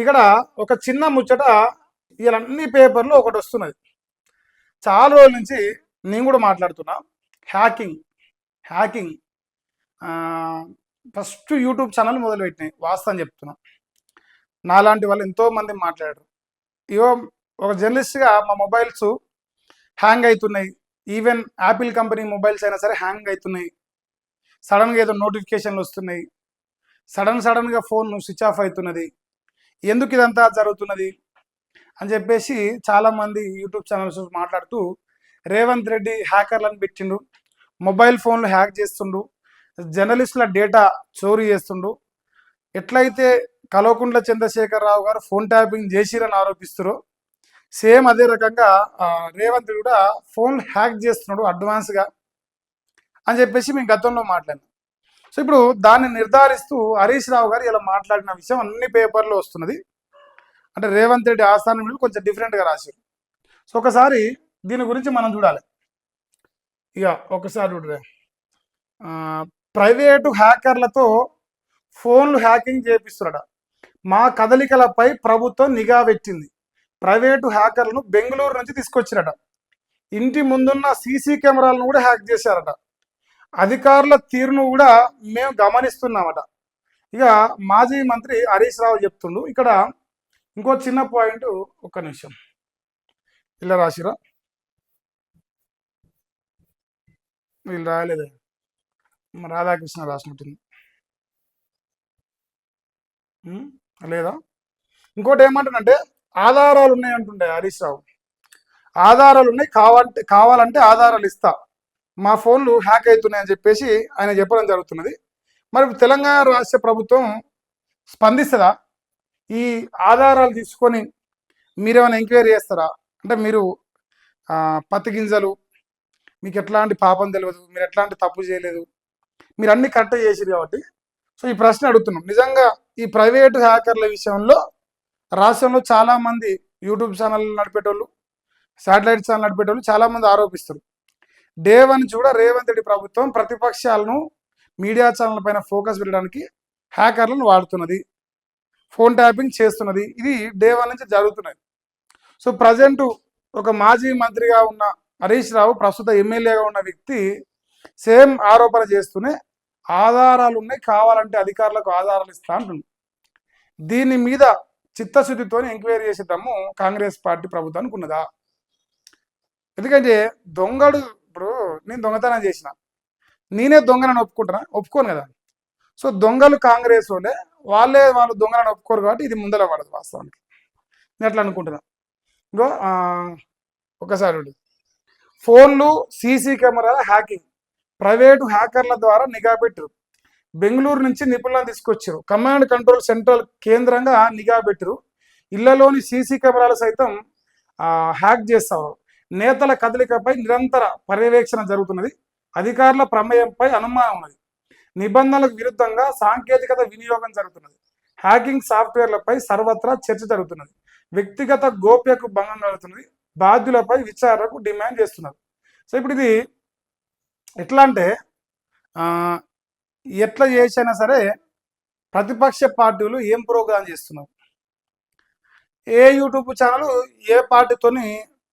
ఇక్కడ ఒక చిన్న ముచ్చట ఇలా అన్ని పేపర్లు ఒకటి వస్తున్నది. చాలా రోజుల నుంచి నేను కూడా మాట్లాడుతున్నా. Hacking hacking first YouTube channel మొదలుపెట్టినాయి. వాస్తవం చెప్తున్నా. నాలాంటి వాళ్ళు ఎంతోమంది మాట్లాడారు. ఇవో ఒక జర్నలిస్ట్గా మా మొబైల్స్ హ్యాంగ్ అవుతున్నాయి. ఈవెన్ యాపిల్ కంపెనీ మొబైల్స్ అయినా సరే హ్యాంగ్ అవుతున్నాయి. సడన్గా ఏదో నోటిఫికేషన్లు వస్తున్నాయి. సడన్గా ఫోన్ స్విచ్ ఆఫ్ అవుతున్నది. ఎందుకు ఇదంతా జరుగుతున్నది అని చెప్పేసి చాలామంది యూట్యూబ్ ఛానల్స్ మాట్లాడుతూ రేవంత్ రెడ్డి హ్యాకర్లను పెట్టిండు, మొబైల్ ఫోన్లు హ్యాక్ చేస్తుండు, జర్నలిస్టుల డేటా చోరీ చేస్తుండు, ఎట్లయితే కల్వకుంట్ల చంద్రశేఖరరావు గారు ఫోన్ ట్యాపింగ్ చేసిరని ఆరోపిస్తారో సేమ్ అదే రకంగా రేవంత్ కూడా ఫోన్ హ్యాక్ చేస్తున్నాడు అడ్వాన్స్గా అని చెప్పేసి మేము గతంలో మాట్లాడినాం. సో ఇప్పుడు దాన్ని నిర్ధారిస్తూ హరీష్ రావు గారు ఇలా మాట్లాడిన విషయం అన్ని పేపర్లో వస్తున్నది. అంటే రేవంత్ రెడ్డి ఆస్థానం మీద కొంచెం డిఫరెంట్గా రాశారు. సో ఒకసారి దీని గురించి మనం చూడాలి. ఇక ఒకసారి చూడరే, ప్రైవేటు హ్యాకర్లతో ఫోన్లు హ్యాకింగ్ చేపిస్తున్నాడు. మా కదలికలపై ప్రభుత్వం నిఘా పెట్టింది. ప్రైవేటు హ్యాకర్లను బెంగళూరు నుంచి తీసుకొచ్చిరట. ఇంటి ముందున్న సీసీ కెమెరాలను కూడా హ్యాక్ చేశారట. అధికారుల తీరును కూడా మేము గమనిస్తున్నామట. ఇక మాజీ మంత్రి హరీష్ రావు చెప్తుండు. ఇక్కడ ఇంకో చిన్న పాయింట్, ఒక్క నిమిషం ఇలా రాసిరా, వీళ్ళు రాయలేదే, రాధాకృష్ణ రాసినట్టుంది లేదా. ఇంకోటి ఏమంటానంటే ఆధారాలు ఉన్నాయి అంటుండే హరీష్ రావు. ఆధారాలు ఉన్నాయి, కావాలంటే ఆధారాలు ఇస్తా, మా ఫోన్లు హ్యాక్ అవుతున్నాయని చెప్పేసి ఆయన చెప్పడం జరుగుతున్నది. మరి తెలంగాణ రాష్ట్ర ప్రభుత్వం స్పందిస్తుందా? ఈ ఆధారాలు తీసుకొని మీరేమైనా ఎంక్వైరీ చేస్తారా? అంటే మీరు పత్తి గింజలు, మీకు ఎట్లాంటి పాపం తెలియదు, మీరు ఎట్లాంటి తప్పు చేయలేదు, మీరు అన్ని కరెక్ట్ చేసిరు కాబట్టి సో ఈ ప్రశ్న అడుగుతున్నాం. నిజంగా ఈ ప్రైవేటు హ్యాకర్ల విషయంలో రాష్ట్రంలో చాలామంది యూట్యూబ్ ఛానల్ నడిపేటోళ్ళు, శాటిలైట్ ఛానల్ నడిపేటోళ్ళు చాలామంది ఆరోపిస్తారు. డే వన్ కూడా రేవంత్ రెడ్డి ప్రభుత్వం ప్రతిపక్షాలను మీడియా ఛానల్ పైన ఫోకస్ పెట్టడానికి హ్యాకర్లను వాడుతున్నది, ఫోన్ ట్యాపింగ్ చేస్తున్నది. ఇది డే వన్ నుంచి జరుగుతున్నది. సో ప్రజెంట్ ఒక మాజీ మంత్రిగా ఉన్న హరీష్ రావు, ప్రస్తుత ఎమ్మెల్యేగా ఉన్న వ్యక్తి సేమ్ ఆరోపణ చేస్తూనే ఆధారాలు ఉన్నాయి, కావాలంటే అధికారులకు ఆధారాలు ఇస్తా అంటుంది. దీని మీద చిత్తశుద్ధితో ఎంక్వైరీ చేసే దమ్ము కాంగ్రెస్ పార్టీ ప్రభుత్వానికి ఉన్నదా? ఎందుకంటే దొంగడు, ఇప్పుడు నేను దొంగతనం చేసిన, నేనే దొంగనని ఒప్పుకోను కదా. సో దొంగలు కాంగ్రెస్ వాళ్ళు దొంగలను ఒప్పుకోరు కాబట్టి ఇది ముందర పడదు వాస్తవానికి. నేను అట్లా అనుకుంటున్నా. ఇంకో ఒకసారి ఫోన్లు, సీసీ కెమెరాల హ్యాకింగ్, ప్రైవేటు హ్యాకర్ల ద్వారా నిఘా పెట్టరు. బెంగళూరు నుంచి నిపుణులను తీసుకొచ్చారు. కమాండ్ కంట్రోల్ సెంట్రల్ కేంద్రంగా నిఘా పెట్టరు. ఇళ్లలోని సీసీ కెమెరాలు సైతం హ్యాక్ చేస్తారు. నేతల కదలికపై నిరంతర పర్యవేక్షణ జరుగుతున్నది. అధికారుల ప్రమేయంపై అనుమానం ఉన్నది. నిబంధనలకు విరుద్ధంగా సాంకేతికత వినియోగం జరుగుతున్నది. హ్యాకింగ్ సాఫ్ట్వేర్లపై సర్వత్రా చర్చ జరుగుతున్నది. వ్యక్తిగత గోప్యకు భంగం కలుగుతున్నది. బాధ్యులపై విచారణకు డిమాండ్ చేస్తున్నారు. సో ఇప్పుడు ఇది ఎట్లా అంటే ఎట్లా చేసైనా సరే ప్రతిపక్ష పార్టీలు ఏం ప్రోగ్రామ్ చేస్తున్నారు, ఏ యూట్యూబ్ ఛానల్ ఏ పార్టీతోని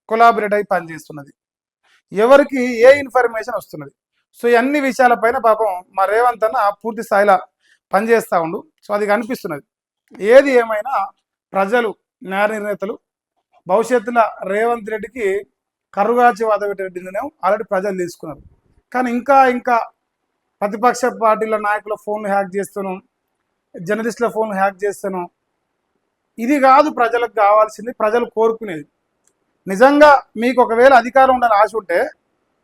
కొలాబరేట్ అయి పనిచేస్తున్నది, ఎవరికి ఏ ఇన్ఫర్మేషన్ వస్తున్నది. సో ఈ అన్ని విషయాలపైన పాపం మా రేవంత్ అన్న పూర్తి స్థాయిలో పనిచేస్తూ ఉండు. సో అది కనిపిస్తున్నది. ఏది ఏమైనా ప్రజలు, న్యాయ నిర్ణేతలు భవిష్యత్తులో రేవంత్ రెడ్డికి కరుగాచి వాదపెట్టిన ఆల్రెడీ ప్రజలు తీసుకున్నారు. కానీ ఇంకా ప్రతిపక్ష పార్టీల నాయకుల ఫోన్లు హ్యాక్ చేస్తాను, జర్నలిస్టుల ఫోన్లు హ్యాక్ చేస్తాను, ఇది కాదు ప్రజలకు కావాల్సింది, ప్రజలు కోరుకునేది. నిజంగా మీకు ఒకవేళ అధికారం ఉండాలని ఆశ ఉంటే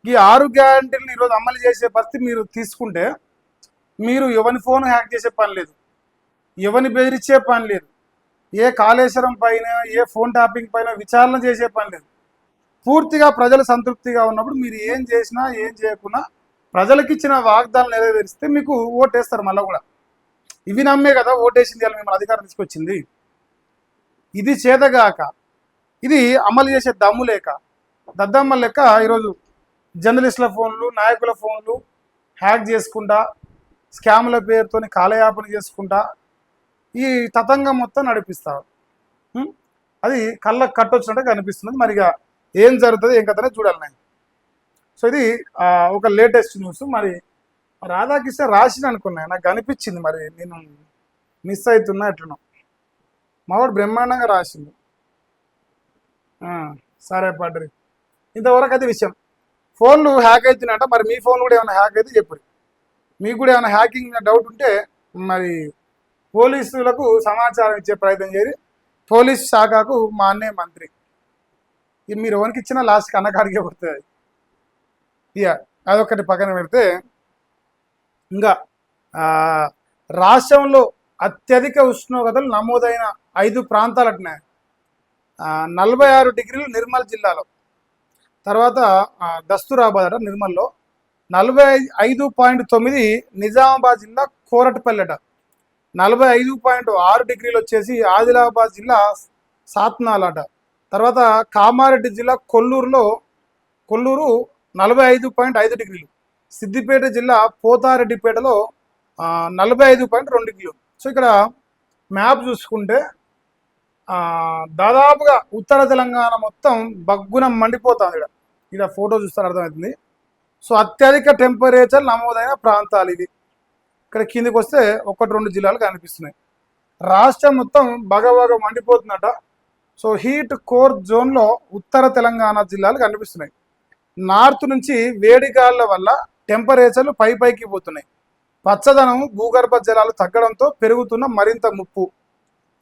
ఈ 6 గ్యారంటీలను ఈరోజు అమలు చేసే పరిస్థితి మీరు తీసుకుంటే మీరు ఎవరి ఫోన్ హ్యాక్ చేసే పని లేదు, ఎవరిని బెదిరించే పని లేదు, ఏ కాళేశ్వరం పైన, ఏ ఫోన్ ట్యాపింగ్ పైన విచారణ చేసే పని లేదు. పూర్తిగా ప్రజలు సంతృప్తిగా ఉన్నప్పుడు మీరు ఏం చేసినా ఏం చేయకున్నా ప్రజలకు ఇచ్చిన వాగ్దానాలు నెరవేరిస్తే మీకు ఓటేస్తారు. మళ్ళీ కూడా ఇవి నమ్మే కదా ఓటేసింది, అని మిమ్మల్ని అధికారం తీసుకొచ్చింది. ఇది చేతగాక, ఇది అమలు చేసే దమ్ము లేక, దద్దమ్మ లెక్క ఈరోజు జర్నలిస్టుల ఫోన్లు, నాయకుల ఫోన్లు హ్యాక్ చేసుకుంటా, స్కాముల పేరుతో కాలయాపన చేసుకుంటా, ఈ తతంగం మొత్తం నడిపిస్తారు. ఉం? అది కళ్ళకు కట్టొచ్చినట్టు కనిపిస్తున్నది. మరి ఇక ఏం జరుగుతుంది ఏం కథనే చూడాలి నేను. సో ఇది ఒక లేటెస్ట్ న్యూస్. మరి రాధాకృష్ణ రాసిన అనుకున్నా, నాకు అనిపించింది మరి నేను మిస్ అవుతున్నా ఎట్లనో. మావాడు బ్రహ్మాండంగా రాసింది. సరే పడ్డరి, ఇంతవరకు అయితే విషయం. ఫోన్లు హ్యాక్ అవుతున్నాయంట. మరి మీ ఫోన్ కూడా ఏమైనా హ్యాక్ అయితే చెప్పు. మీకు కూడా ఏమైనా హ్యాకింగ్ డౌట్ ఉంటే మరి పోలీసులకు సమాచారం ఇచ్చే ప్రయత్నం చేసి పోలీస్ శాఖకు మా అన్నయ్య మంత్రి. ఇది మీరు ఎవరికి ఇచ్చినా లాస్ట్కి అన్నకాడికే పోతుంది. ఇక అదొకటి పక్కన పెడితే ఇంకా రాష్ట్రంలో అత్యధిక ఉష్ణోగ్రతలు నమోదైన 5 ప్రాంతాలు అంటున్నాయి. 46 డిగ్రీలు నిర్మల్ జిల్లాలో, తర్వాత దస్తూరాబాద్ అట నిర్మల్లో, 45.9 నిజామాబాద్ జిల్లా కోరట్పల్లెట, 45.6 డిగ్రీలు వచ్చేసి ఆదిలాబాద్ జిల్లా సాత్నాలట, తర్వాత కామారెడ్డి జిల్లా కొల్లూరు 45.5 డిగ్రీలు, సిద్దిపేట జిల్లా పోతారెడ్డిపేటలో 45.2 డిగ్రీలు. సో ఇక్కడ మ్యాప్ చూసుకుంటే దాదాపుగా ఉత్తర తెలంగాణ మొత్తం బగ్గున మండిపోతుంది. ఇక్కడ ఫోటో చూస్తే అర్థమవుతుంది. సో అత్యధిక టెంపరేచర్ నమోదైన ప్రాంతాలు ఇది. ఇక్కడ కిందికి వస్తే 1-2 జిల్లాలు కనిపిస్తున్నాయి. రాష్ట్రం మొత్తం బగబగ మండిపోతుందట. సో హీట్ కోర్ జోన్లో ఉత్తర తెలంగాణ జిల్లాలు కనిపిస్తున్నాయి. నార్త్ నుంచి వేడిగాళ్ల వల్ల టెంపరేచర్లు పైకి పోతున్నాయి. పచ్చదనం, భూగర్భ జలాలు తగ్గడంతో పెరుగుతున్న మరింత ముప్పు.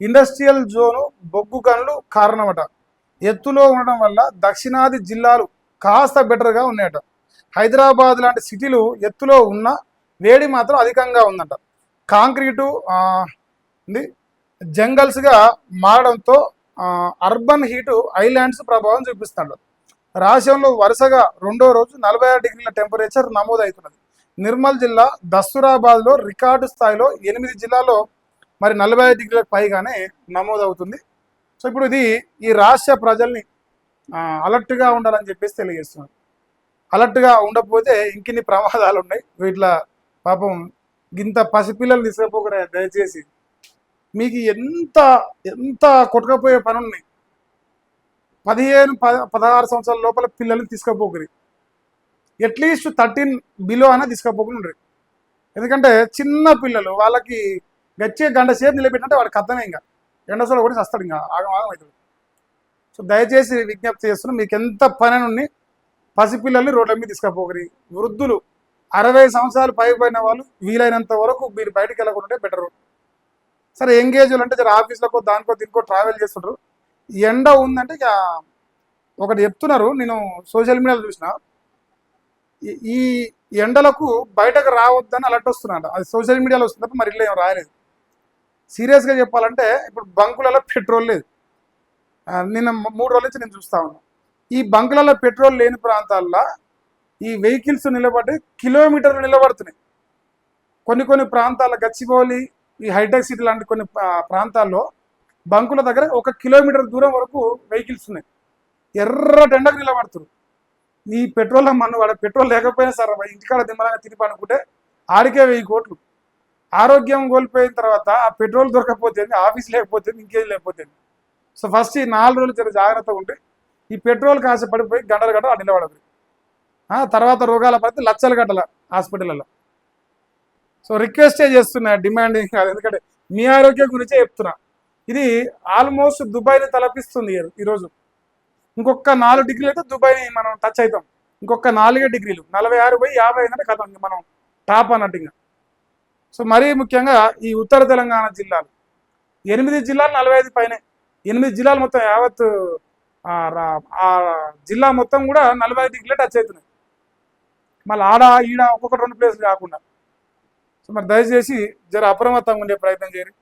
ఇండస్ట్రియల్ జోను బొగ్గు గనులు కారణమట. ఎత్తులో ఉండడం వల్ల దక్షిణాది జిల్లాలు కాస్త బెటర్గా ఉన్నాయట. హైదరాబాద్ లాంటి సిటీలు ఎత్తులో ఉన్న వేడి మాత్రం అధికంగా ఉందట. కాంక్రీటు జంగల్స్గా మారడంతో అర్బన్ హీటు ఐలాండ్స్ ప్రభావం చూపిస్తాడు. రాష్ట్రంలో వరుసగా 2వ రోజు 46 డిగ్రీల టెంపరేచర్ నమోదవుతున్నది. నిర్మల్ జిల్లా దస్తూరాబాద్లో రికార్డు స్థాయిలో 8 జిల్లాల్లో మరి 45 డిగ్రీలకు పైగానే నమోదవుతుంది. సో ఇప్పుడు ఇది ఈ రాష్ట్ర ప్రజల్ని అలర్ట్గా ఉండాలని చెప్పేసి తెలియజేస్తున్నారు. అలర్ట్గా ఉండకపోతే ఇంకిన్ని ప్రమాదాలు ఉన్నాయి. వీటిలో పాపం ఇంత పసిపిల్లలు తీసుకుపోకరే. దయచేసి మీకు ఎంత కొట్టుకపోయే పని ఉన్నాయి. 15-16 సంవత్సరాల లోపల పిల్లల్ని తీసుకుపోకరి. అట్లీస్ట్ 13 బిలో అయినా తీసుకుపోకుండా. ఎందుకంటే చిన్న పిల్లలు వాళ్ళకి గచ్చే గంట సేపు నిలబెట్టినట్టే వాడికి అర్థమే. ఇంకా ఎండసోలో కూడా వస్తాడు, ఇంకా ఆగం అవుతుంది. సో దయచేసి విజ్ఞప్తి చేస్తున్నాం, మీకు ఎంత పని నుండి పసిపిల్లల్ని రోడ్ల మీద తీసుకుపోకరి. వృద్ధులు 60 సంవత్సరాలు పైన వాళ్ళు వీలైనంత వరకు మీరు బయటకు వెళ్ళకుండా బెటరు. సరే ఎంగేజ్లు అంటే జర ఆఫీస్లకు దానికో దీనికో ట్రావెల్ చేస్తుంటారు. ఎండ ఉందంటే ఇక ఒకటి చెప్తున్నారు, నేను సోషల్ మీడియాలో చూసిన, ఈ ఎండలకు బయటకు రావద్దని అలర్ట్ వస్తున్నాడు. అది సోషల్ మీడియాలో వస్తుంది తప్ప మరి ఇల్లు ఏం రాయలేదు. సీరియస్గా చెప్పాలంటే ఇప్పుడు బంకులలో పెట్రోల్ లేదు. నిన్న 3 రోజుల నుంచి నేను చూస్తా ఉన్నాను. ఈ బంకులలో పెట్రోల్ లేని ప్రాంతాల్లో ఈ వెహికల్స్ నిలబడి కిలోమీటర్లు నిలబడుతున్నాయి. కొన్ని ప్రాంతాల గచ్చిబౌలి, ఈ హైటెక్ సిటీ లాంటి కొన్ని ప్రాంతాల్లో బంకుల దగ్గర 1 కిలోమీటర్ దూరం వరకు వెహికల్స్ ఉన్నాయి. ఎండకు నిలబడుతున్నారు. ఈ పెట్రోల్ వాడ పెట్రోల్ లేకపోయినా సరే ఇంటికాడ దిమ్మలంగా తిరిగి అనుకుంటే ఆడికే 1000 కోట్లు. ఆరోగ్యం కోల్పోయిన తర్వాత ఆ పెట్రోల్ దొరకకపోతే, ఆఫీస్ లేకపోతే, ఇంకేం లేకపోతే. సో ఫస్ట్ ఈ 4 రోజులు చాలా జాగ్రత్తగా ఉంటే ఈ పెట్రోల్ కాస పడిపోయి గంటలు గంటలు నిలబడదు. తర్వాత రోగాల పడితే లక్షలు గంటల హాస్పిటల్లో. సో రిక్వెస్టే చేస్తున్నా, డిమాండింగ్ కాదు, ఎందుకంటే మీ ఆరోగ్యం గురించే చెప్తున్నా. ఇది ఆల్మోస్ట్ దుబాయ్ని తలపిస్తుంది ఈరోజు. ఇంకొక 4 డిగ్రీలు అయితే దుబాయ్ని మనం టచ్ అవుతాం. ఇంకొక 4 డిగ్రీలు 46 పోయి 50 అయిందంటే కథ మనం టాప్ అన్నట్టు. ఇంకా సో మరీ ముఖ్యంగా ఈ ఉత్తర తెలంగాణ జిల్లాలు 8 జిల్లాలు 45 పైనే. 8 జిల్లాలు మొత్తం యావత్ ఆ జిల్లా మొత్తం కూడా 45 డిగ్రీలే టచ్ అవుతున్నాయి. మళ్ళీ ఈడ 1-2 ప్లేసులు కాకుండా. సో మరి దయచేసి జర అప్రమత్తంగా ఉండే ప్రయత్నం చేయండి.